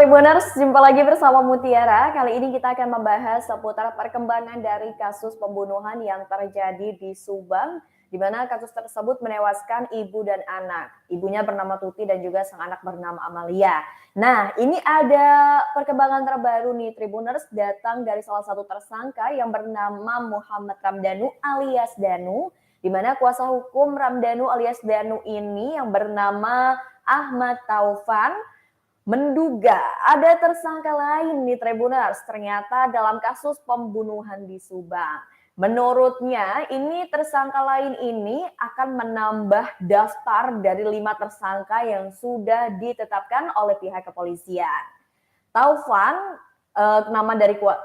Tribuners, jumpa lagi bersama Mutiara. Kali ini kita akan membahas seputar perkembangan dari kasus pembunuhan yang terjadi di Subang, di mana kasus tersebut menewaskan ibu dan anak. Ibunya bernama Tuti dan juga sang anak bernama Amalia. Nah, ini ada perkembangan terbaru nih Tribuners, datang dari salah satu tersangka yang bernama Muhammad Ramdhanu alias Danu, di mana kuasa hukum Ramdhanu alias Danu ini yang bernama Ahmad Taufan menduga ada tersangka lain nih Tribuners, ternyata dalam kasus pembunuhan di Subang. Menurutnya ini tersangka lain ini akan menambah daftar dari 5 tersangka yang sudah ditetapkan oleh pihak kepolisian. Taufan,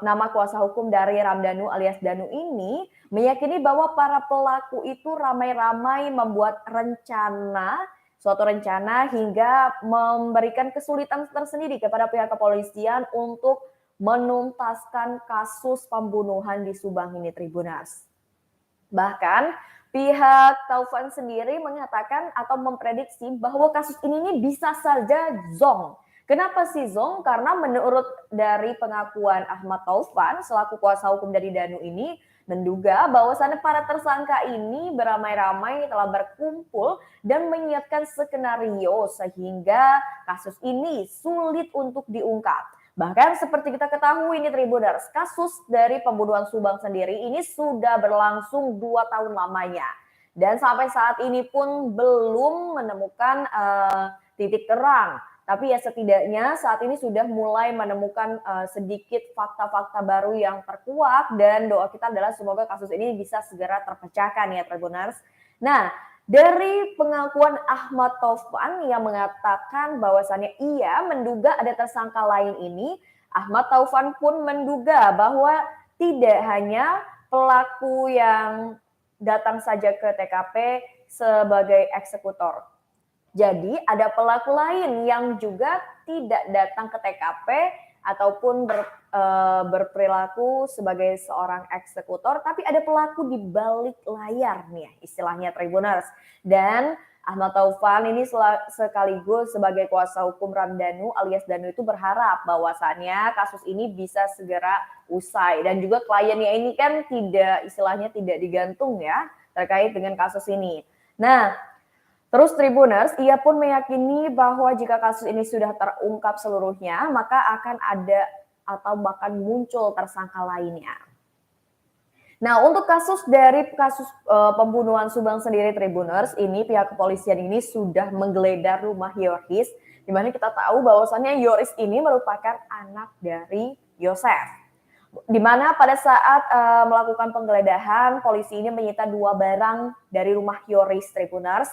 nama kuasa hukum dari Ramdhanu alias Danu ini meyakini bahwa para pelaku itu ramai-ramai membuat suatu rencana hingga memberikan kesulitan tersendiri kepada pihak kepolisian untuk menuntaskan kasus pembunuhan di Subang ini Tribuners. Bahkan pihak Taufan sendiri mengatakan atau memprediksi bahwa kasus ini bisa saja zonk. Kenapa sih zonk? Karena menurut dari pengakuan Ahmad Taufan selaku kuasa hukum dari Danu ini menduga bahwasannya para tersangka ini beramai-ramai telah berkumpul dan menyiapkan skenario sehingga kasus ini sulit untuk diungkap. Bahkan seperti kita ketahui ini Tribuners, kasus dari pembunuhan Subang sendiri ini sudah berlangsung 2 tahun lamanya. Dan sampai saat ini pun belum menemukan titik terang. Tapi ya setidaknya saat ini sudah mulai menemukan sedikit fakta-fakta baru yang terkuak dan doa kita adalah semoga kasus ini bisa segera terpecahkan ya Tribuners. Nah, dari pengakuan Ahmad Taufan yang mengatakan bahwasannya ia menduga ada tersangka lain ini, Ahmad Taufan pun menduga bahwa tidak hanya pelaku yang datang saja ke TKP sebagai eksekutor. Jadi ada pelaku lain yang juga tidak datang ke TKP ataupun berperilaku sebagai seorang eksekutor, tapi ada pelaku di balik layar nih istilahnya Tribuners. Dan Ahmad Taufan ini sekaligus sebagai kuasa hukum Ramdhanu alias Danu itu berharap bahwasannya kasus ini bisa segera usai. Dan juga kliennya ini kan tidak digantung ya terkait dengan kasus ini. Nah, terus Tribuners, ia pun meyakini bahwa jika kasus ini sudah terungkap seluruhnya, maka akan ada atau bahkan muncul tersangka lainnya. Nah, untuk kasus pembunuhan Subang sendiri Tribuners, ini pihak kepolisian ini sudah menggeledah rumah Yoris, di mana kita tahu bahwasannya Yoris ini merupakan anak dari Yosef. Di mana pada saat melakukan penggeledahan, polisi ini menyita 2 barang dari rumah Yoris Tribuners.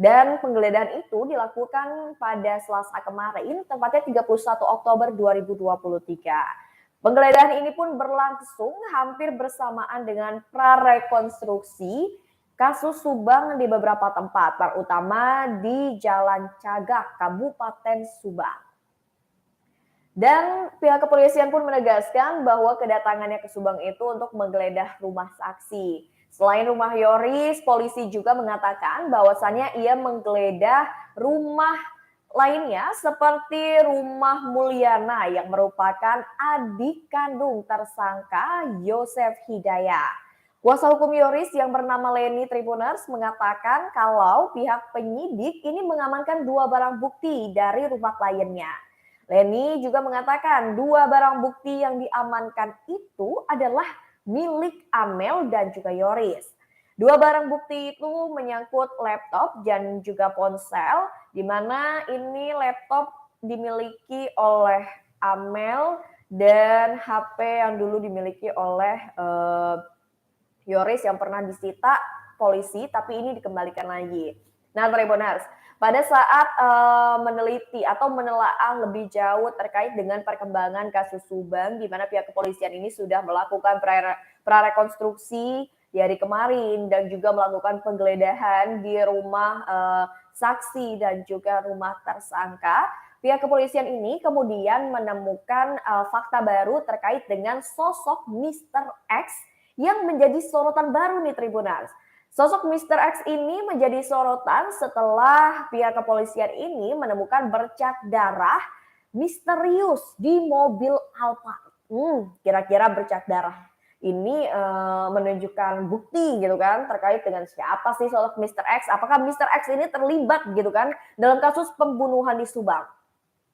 Dan penggeledahan itu dilakukan pada Selasa kemarin, tepatnya 31 Oktober 2023. Penggeledahan ini pun berlangsung hampir bersamaan dengan prarekonstruksi kasus Subang di beberapa tempat, terutama di Jalan Cagak, Kabupaten Subang. Dan pihak kepolisian pun menegaskan bahwa kedatangannya ke Subang itu untuk menggeledah rumah saksi. Selain rumah Yoris, polisi juga mengatakan bahwasannya ia menggeledah rumah lainnya seperti rumah Mulyana yang merupakan adik kandung tersangka Yosef Hidayat. Kuasa hukum Yoris yang bernama Leni Tribuners mengatakan kalau pihak penyidik ini mengamankan 2 barang bukti dari rumah kliennya. Leni juga mengatakan 2 barang bukti yang diamankan itu adalah milik Amel dan juga Yoris. 2 barang bukti itu menyangkut laptop dan juga ponsel, di mana ini laptop dimiliki oleh Amel dan HP yang dulu dimiliki oleh Yoris yang pernah disita polisi, tapi ini dikembalikan lagi. Nah, Tribuners, pada saat meneliti atau menelaah lebih jauh terkait dengan perkembangan kasus Subang, di mana pihak kepolisian ini sudah melakukan prarekonstruksi di hari kemarin dan juga melakukan penggeledahan di rumah saksi dan juga rumah tersangka. Pihak kepolisian ini kemudian menemukan fakta baru terkait dengan sosok Mr. X yang menjadi sorotan baru nih Tribuners. Sosok Mr. X ini menjadi sorotan setelah pihak kepolisian ini menemukan bercak darah misterius di mobil Alphard. Kira-kira bercak darah ini menunjukkan bukti gitu kan terkait dengan siapa sih sosok Mr. X, apakah Mr. X ini terlibat gitu kan dalam kasus pembunuhan di Subang.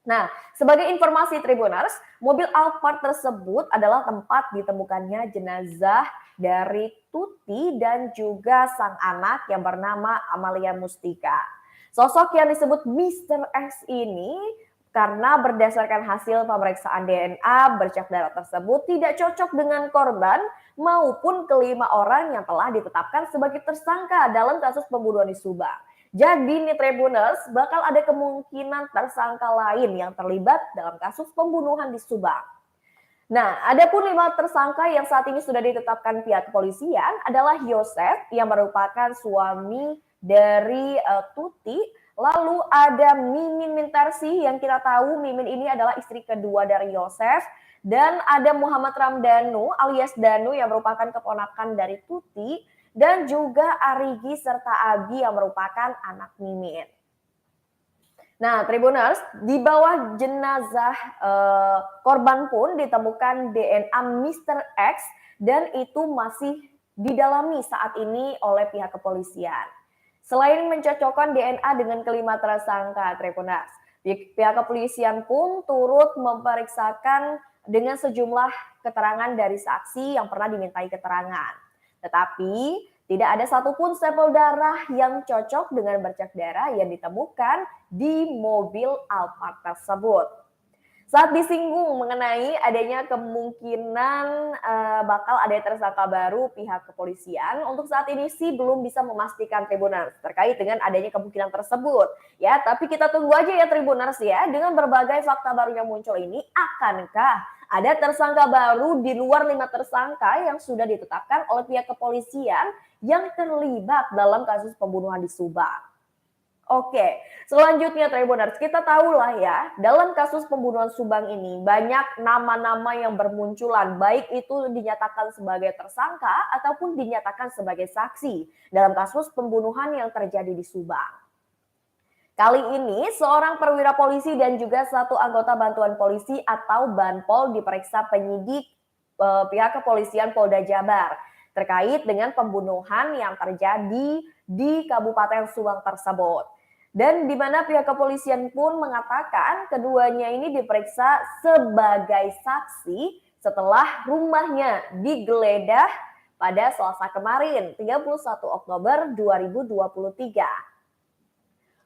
Nah, sebagai informasi Tribuners, mobil Alphard tersebut adalah tempat ditemukannya jenazah dari Tuti dan juga sang anak yang bernama Amalia Mustika. Sosok yang disebut Mr. X ini karena berdasarkan hasil pemeriksaan DNA bercak darah tersebut tidak cocok dengan korban maupun kelima orang yang telah ditetapkan sebagai tersangka dalam kasus pembunuhan di Subang. Jadi nih Tribuners, bakal ada kemungkinan tersangka lain yang terlibat dalam kasus pembunuhan di Subang. Nah, ada pun 5 tersangka yang saat ini sudah ditetapkan pihak kepolisian adalah Yosef yang merupakan suami dari Tuti. Lalu ada Mimin Mintarsi yang kita tahu Mimin ini adalah istri kedua dari Yosef. Dan ada Muhammad Ramdhanu alias Danu yang merupakan keponakan dari Tuti. Dan juga Arigi serta Abi yang merupakan anak Mimin. Nah, Tribuners, di bawah jenazah korban pun ditemukan DNA Mr. X dan itu masih didalami saat ini oleh pihak kepolisian. Selain mencocokkan DNA dengan kelima tersangka, Tribuners, pihak kepolisian pun turut memeriksakan dengan sejumlah keterangan dari saksi yang pernah dimintai keterangan. Tetapi tidak ada satupun sampel darah yang cocok dengan bercak darah yang ditemukan di mobil Alphard tersebut. Saat disinggung mengenai adanya kemungkinan bakal ada tersangka baru pihak kepolisian, untuk saat ini sih belum bisa memastikan Tribuners terkait dengan adanya kemungkinan tersebut. Ya, tapi kita tunggu aja ya Tribuners ya, dengan berbagai fakta baru yang muncul ini, akankah ada tersangka baru di luar 5 tersangka yang sudah ditetapkan oleh pihak kepolisian yang terlibat dalam kasus pembunuhan di Subang. Oke, selanjutnya Tribuners, kita tahu lah ya, dalam kasus pembunuhan Subang ini banyak nama-nama yang bermunculan, baik itu dinyatakan sebagai tersangka ataupun dinyatakan sebagai saksi dalam kasus pembunuhan yang terjadi di Subang. Kali ini seorang perwira polisi dan juga satu anggota bantuan polisi atau Banpol diperiksa penyidik pihak kepolisian Polda Jabar terkait dengan pembunuhan yang terjadi di Kabupaten Subang tersebut. Dan di mana pihak kepolisian pun mengatakan keduanya ini diperiksa sebagai saksi setelah rumahnya digeledah pada Selasa kemarin, 31 Oktober 2023.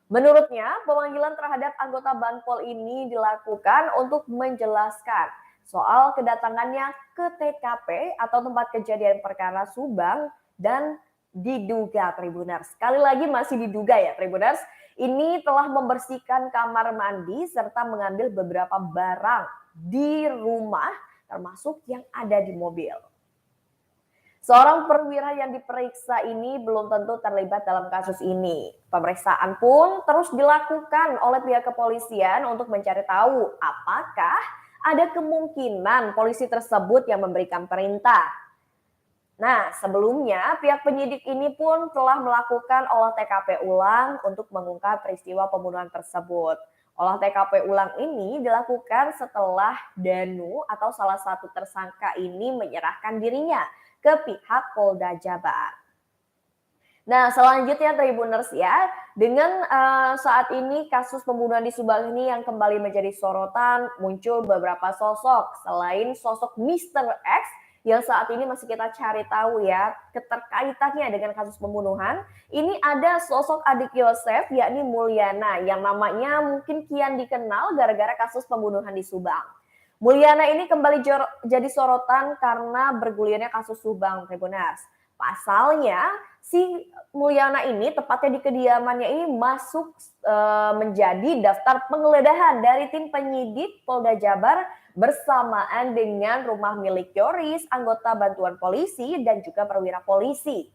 Menurutnya, pemanggilan terhadap anggota Banpol ini dilakukan untuk menjelaskan soal kedatangannya ke TKP atau tempat kejadian perkara Subang dan diduga Tribuners. Sekali lagi masih diduga ya Tribuners, ini telah membersihkan kamar mandi serta mengambil beberapa barang di rumah termasuk yang ada di mobil. Seorang perwira yang diperiksa ini belum tentu terlibat dalam kasus ini. Pemeriksaan pun terus dilakukan oleh pihak kepolisian untuk mencari tahu apakah ada kemungkinan polisi tersebut yang memberikan perintah. Nah, sebelumnya pihak penyidik ini pun telah melakukan olah TKP ulang untuk mengungkap peristiwa pembunuhan tersebut. Olah TKP ulang ini dilakukan setelah Danu atau salah satu tersangka ini menyerahkan dirinya ke pihak Polda Jabar. Nah, selanjutnya Tribuners ya, dengan saat ini kasus pembunuhan di Subang ini yang kembali menjadi sorotan, muncul beberapa sosok selain sosok Mr. X yang saat ini masih kita cari tahu ya keterkaitannya dengan kasus pembunuhan. Ini ada sosok adik Yosef yakni Mulyana yang namanya mungkin kian dikenal gara-gara kasus pembunuhan di Subang. Mulyana ini kembali jadi sorotan karena bergulirnya kasus Subang, Tribuners. Pasalnya, si Mulyana ini tepatnya di kediamannya ini masuk menjadi daftar penggeledahan dari tim penyidik Polda Jabar bersamaan dengan rumah milik Yoris, anggota bantuan polisi dan juga perwira polisi.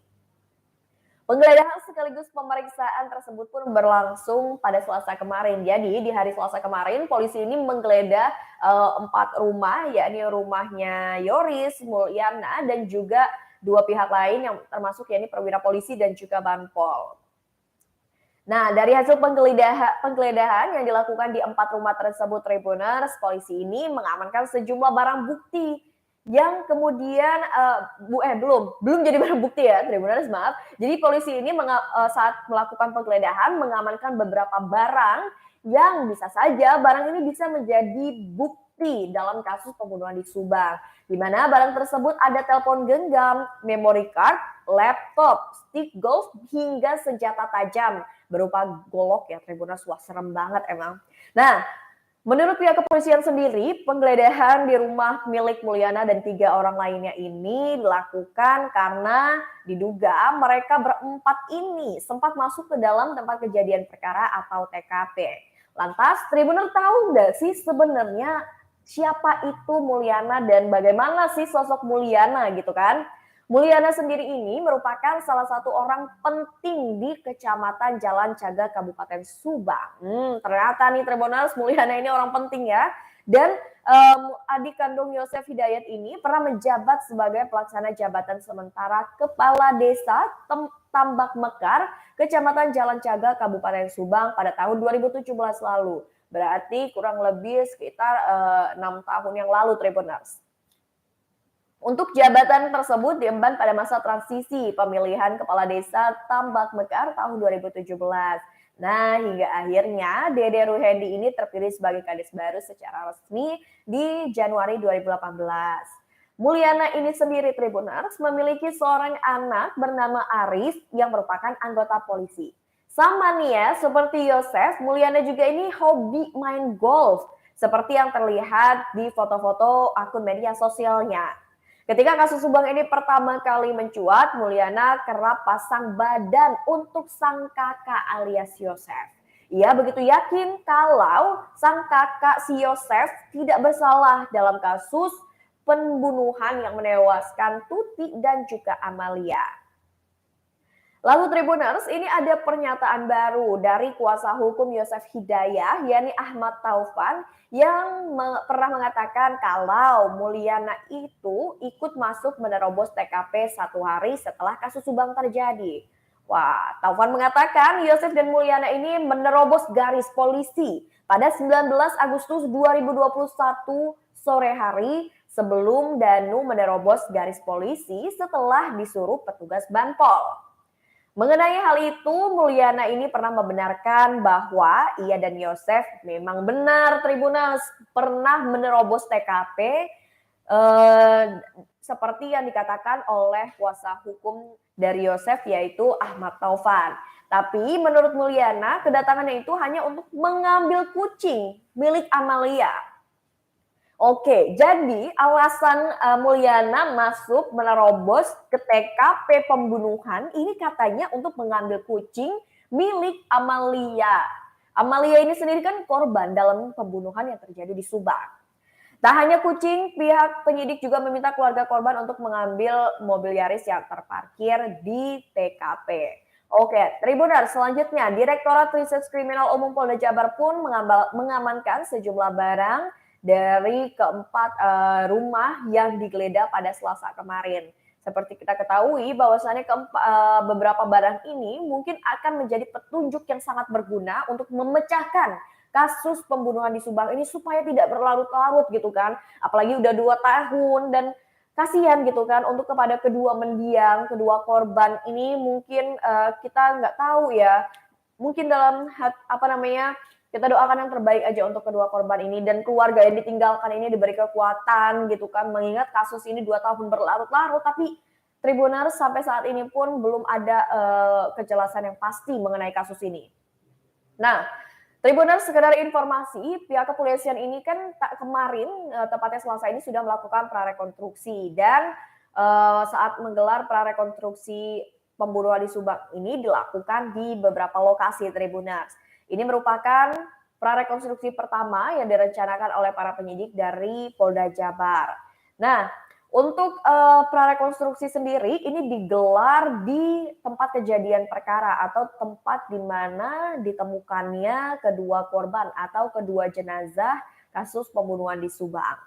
Penggeledahan sekaligus pemeriksaan tersebut pun berlangsung pada Selasa kemarin. Jadi di hari Selasa kemarin polisi ini menggeledah 4 rumah, yakni rumahnya Yoris, Mulyana dan juga 2 pihak lain yang termasuk yakni perwira polisi dan juga Banpol. Nah, dari hasil penggeledahan yang dilakukan di 4 rumah tersebut, Tribuners, polisi ini mengamankan sejumlah barang bukti yang kemudian belum jadi barang bukti ya, Tribuners, maaf. Jadi polisi ini saat melakukan penggeledahan mengamankan beberapa barang yang bisa saja barang ini bisa menjadi bukti dalam kasus pembunuhan di Subang. Di mana barang tersebut ada telepon genggam, memory card, laptop, stick golf, hingga senjata tajam berupa golok ya, Tribuners. Wah, serem banget emang. Nah, menurut pihak kepolisian sendiri, penggeledahan di rumah milik Mulyana dan 3 orang lainnya ini dilakukan karena diduga mereka berempat ini sempat masuk ke dalam tempat kejadian perkara atau TKP. Lantas, Tribuners tahu nggak sih sebenarnya siapa itu Mulyana dan bagaimana sih sosok Mulyana gitu kan? Mulyana sendiri ini merupakan salah satu orang penting di Kecamatan Jalan Caga, Kabupaten Subang. Ternyata nih Tribuners, Mulyana ini orang penting ya. Dan adik kandung Yosef Hidayat ini pernah menjabat sebagai pelaksana jabatan sementara Kepala Desa Tambak Mekar, Kecamatan Jalan Caga, Kabupaten Subang pada tahun 2017 lalu. Berarti kurang lebih sekitar 6 tahun yang lalu, Tribuners. Untuk jabatan tersebut diemban pada masa transisi pemilihan Kepala Desa Tambak Mekar tahun 2017. Nah, hingga akhirnya Dede Ruhendi ini terpilih sebagai Kades baru secara resmi di Januari 2018. Mulyana ini sendiri, Tribuners, memiliki seorang anak bernama Aris yang merupakan anggota polisi. Sama nih ya, seperti Yosef, Mulyana juga ini hobi main golf, seperti yang terlihat di foto-foto akun media sosialnya. Ketika kasus Subang ini pertama kali mencuat, Mulyana kerap pasang badan untuk sang kakak alias Yosef. Ia begitu yakin kalau sang kakak si Yosef tidak bersalah dalam kasus pembunuhan yang menewaskan Tuti dan juga Amalia. Lalu Tribuners, ini ada pernyataan baru dari kuasa hukum Yosef Hidayah, yakni Ahmad Taufan, yang pernah mengatakan kalau Mulyana itu ikut masuk menerobos TKP 1 hari setelah kasus Subang terjadi. Wah, Taufan mengatakan Yosef dan Mulyana ini menerobos garis polisi pada 19 Agustus 2021 sore hari sebelum Danu menerobos garis polisi setelah disuruh petugas Banpol. Mengenai hal itu, Mulyana ini pernah membenarkan bahwa ia dan Yosef memang benar, Tribuners, pernah menerobos TKP seperti yang dikatakan oleh kuasa hukum dari Yosef, yaitu Ahmad Taufan. Tapi menurut Mulyana, kedatangannya itu hanya untuk mengambil kucing milik Amalia. Oke, jadi alasan Mulyana masuk menerobos ke TKP pembunuhan ini katanya untuk mengambil kucing milik Amalia. Amalia ini sendiri kan korban dalam pembunuhan yang terjadi di Subang. Tak hanya kucing, pihak penyidik juga meminta keluarga korban untuk mengambil mobil Yaris yang terparkir di TKP. Oke, Tribuners, selanjutnya Direktorat Reserse Kriminal Umum Polda Jabar pun mengamankan sejumlah barang dari keempat rumah yang digeledah pada Selasa kemarin. Seperti kita ketahui bahwasannya beberapa barang ini mungkin akan menjadi petunjuk yang sangat berguna untuk memecahkan kasus pembunuhan di Subang ini supaya tidak berlarut-larut gitu kan. Apalagi udah 2 tahun dan kasihan gitu kan untuk kepada kedua mendiang, kedua korban ini mungkin kita nggak tahu ya. Mungkin dalam kita doakan yang terbaik aja untuk kedua korban ini dan keluarga yang ditinggalkan ini diberi kekuatan gitu kan, mengingat kasus ini 2 tahun berlarut-larut, tapi Tribuners sampai saat ini pun belum ada kejelasan yang pasti mengenai kasus ini. Nah, Tribuners, sekedar informasi, pihak kepolisian ini kan kemarin tepatnya Selasa ini sudah melakukan prarekonstruksi dan saat menggelar prarekonstruksi pembunuhan di Subang ini dilakukan di beberapa lokasi, Tribuners. Ini merupakan prarekonstruksi pertama yang direncanakan oleh para penyidik dari Polda Jabar. Nah, untuk prarekonstruksi sendiri ini digelar di tempat kejadian perkara atau tempat di mana ditemukannya kedua korban atau kedua jenazah kasus pembunuhan di Subang.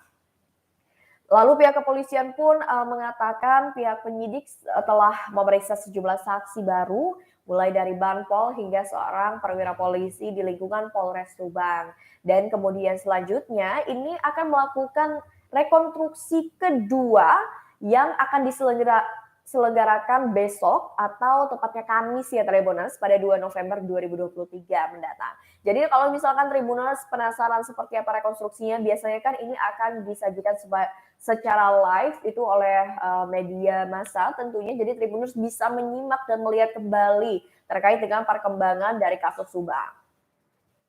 Lalu pihak kepolisian pun mengatakan pihak penyidik telah memeriksa sejumlah saksi baru mulai dari Banpol hingga seorang perwira polisi di lingkungan Polres Subang. Dan kemudian selanjutnya ini akan melakukan rekonstruksi kedua yang akan diselenggarakan besok atau tepatnya Kamis ya Tribuners pada 2 November 2023 mendatang. Jadi kalau misalkan Tribuners penasaran seperti apa rekonstruksinya, biasanya kan ini akan disajikan secara live itu oleh media massa tentunya. Jadi Tribuners bisa menyimak dan melihat kembali terkait dengan perkembangan dari kasus Subang.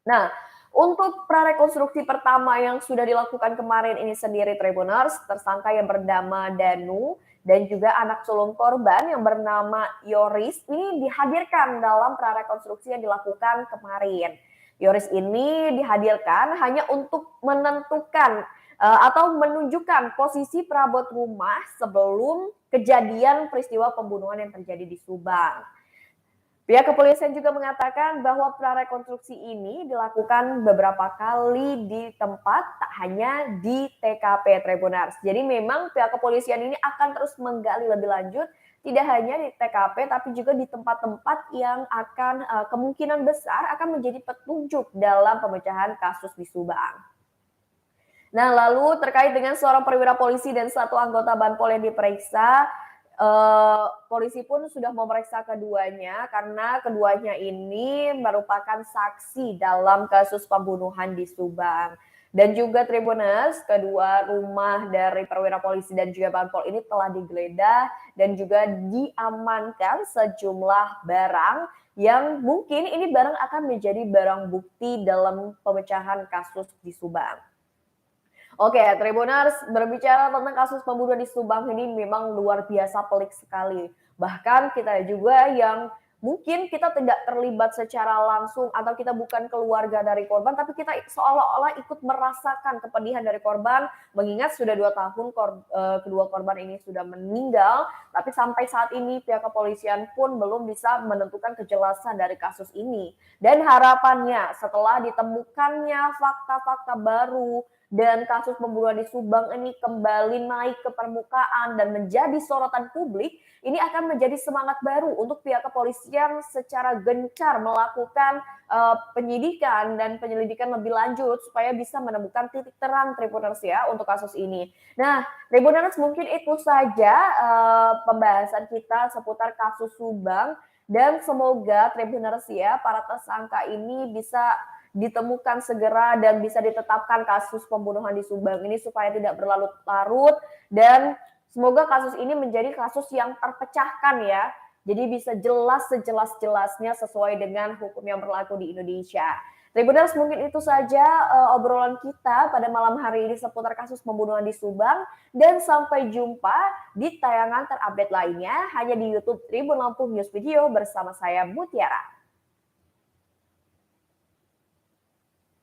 Nah, untuk prarekonstruksi pertama yang sudah dilakukan kemarin ini sendiri Tribuners, tersangka yang bernama Danu dan juga anak sulung korban yang bernama Yoris ini dihadirkan dalam prarekonstruksi yang dilakukan kemarin. Yoris ini dihadirkan hanya untuk menentukan atau menunjukkan posisi perabot rumah sebelum kejadian peristiwa pembunuhan yang terjadi di Subang. Pihak kepolisian juga mengatakan bahwa prarekonstruksi ini dilakukan beberapa kali di tempat, tak hanya di TKP Tribunars. Jadi memang pihak kepolisian ini akan terus menggali lebih lanjut, tidak hanya di TKP tapi juga di tempat-tempat yang akan kemungkinan besar akan menjadi petunjuk dalam pemecahan kasus di Subang. Nah, lalu terkait dengan seorang perwira polisi dan satu anggota Banpol yang diperiksa, polisi pun sudah memeriksa keduanya karena keduanya ini merupakan saksi dalam kasus pembunuhan di Subang. Dan juga Tribuners, kedua rumah dari perwira polisi dan juga Banpol ini telah digeledah dan juga diamankan sejumlah barang yang mungkin ini barang akan menjadi barang bukti dalam pemecahan kasus di Subang. Oke, Tribuners, berbicara tentang kasus pembunuhan di Subang ini memang luar biasa pelik sekali. Bahkan kita juga yang mungkin kita tidak terlibat secara langsung atau kita bukan keluarga dari korban, tapi kita seolah-olah ikut merasakan kepedihan dari korban, mengingat sudah 2 tahun kedua korban ini sudah meninggal, tapi sampai saat ini pihak kepolisian pun belum bisa menentukan kejelasan dari kasus ini. Dan harapannya setelah ditemukannya fakta-fakta baru, dan kasus pembunuhan di Subang ini kembali naik ke permukaan dan menjadi sorotan publik, ini akan menjadi semangat baru untuk pihak kepolisian secara gencar melakukan penyidikan dan penyelidikan lebih lanjut supaya bisa menemukan titik terang Tribuners ya untuk kasus ini. Nah, Tribuners mungkin itu saja pembahasan kita seputar kasus Subang dan semoga Tribuners ya para tersangka ini bisa ditemukan segera dan bisa ditetapkan kasus pembunuhan di Subang ini supaya tidak berlarut-larut dan semoga kasus ini menjadi kasus yang terpecahkan ya. Jadi bisa jelas sejelas-jelasnya sesuai dengan hukum yang berlaku di Indonesia. Tribuners, mungkin itu saja obrolan kita pada malam hari ini seputar kasus pembunuhan di Subang dan sampai jumpa di tayangan terupdate lainnya hanya di YouTube Tribun Lampung News Video bersama saya Mutiara.